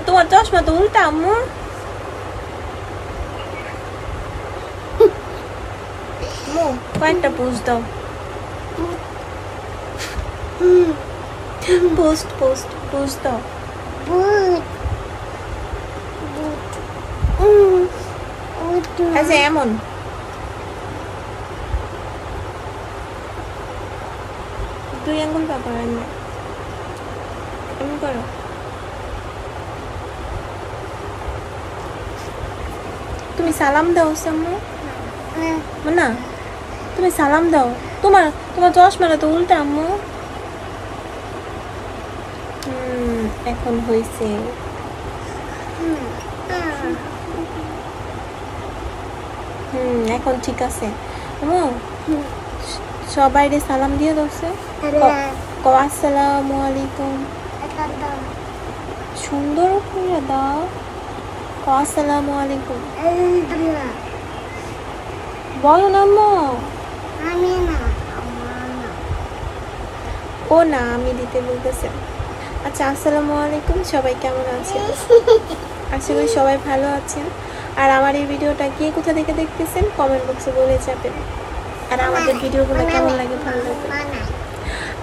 তোমার চশমা তো উল্টা আম্মু। আম্মু কয়েকটা পোস্ট দাও। পোস্ট দাও। আচ্ছা এমন দুই আঙ্গুল ব্যাপার এমন করো। তুমি সালাম দাও আম্মু। না তুমি সালাম দাও। তোমার চশমাটা তো উল্টা আম্মু। এখন হয়েছে। এখন ঠিক আছে আম্মু। সবাই সালাম দিয়ে দোছে। আসসালামু আলাইকুম। সুন্দর করে দাও। আসসালামু আলাইকুম বলো না আম্মু। ও না আমি দিতে বলতেছে। আচ্ছা আসসালামু আলাইকুম, সবাই কেমন আছেন? আশা করি সবাই ভালো আছেন। আর আমার এই ভিডিওটা কে কোথা থেকে দেখতেছেন কমেন্ট বক্সে বলে যাবেন। আর আমাদের ভিডিওগুলো কেমন লাগে ভালো লাগবে।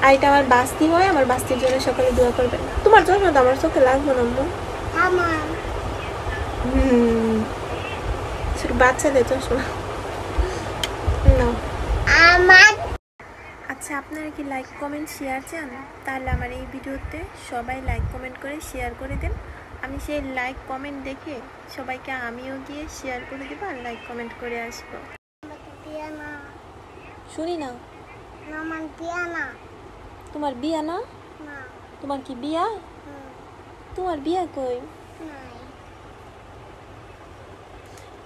আর এটা আমার বাস্তি হয়, আমার বাস্তির জন্য সকালে দোয়া করবেন। তোমার চশমা তো আমার চোখে লাগবে না আম্মু। ছোট বাচ্চাদের চশমা না। আচ্ছা আপনারা কি লাইক কমেন্ট শেয়ার চান? তাহলে আমার এই ভিডিওতে সবাই লাইক কমেন্ট করে শেয়ার করে দেন। আমি সেই লাইক কমেন্ট দেখে সবাইকে আমিও গিয়ে শেয়ার করে দেবো আর লাইক কমেন্ট করে আসবো। শুনি না। তোমার বিয়া না? তোমার কি বিয়া? তোমার বিয়া কই?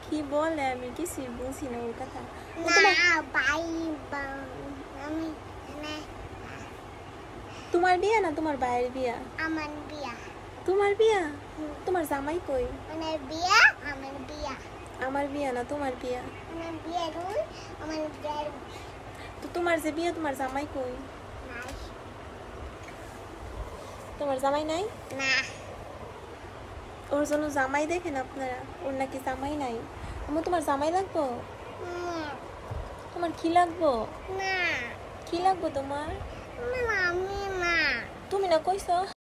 কি বলে আমি কিছুই বুঝি না ওর কথা। তোমার বিয়া না তোমার ভাইয়ের বিয়া? আমার বিয়া। তোমার বিয়া? তোমার জামাই কই? আমার বিয়া আমার বিয়া না তোমার বিয়া? আমার বিয়া রুল আমার বিয়া। তো তোমার যে বিয়া তোমার জামাই কই? নাই। তোমার জামাই নাই? না। ওর জন্য জামাই দেখেন আপনারা, ওর নাকি জামাই নাই। আম্মু তোমার জামাই লাগবো? তোমার কি লাগবো? না। কি লাগবো তোমার? তুমি না কইছো।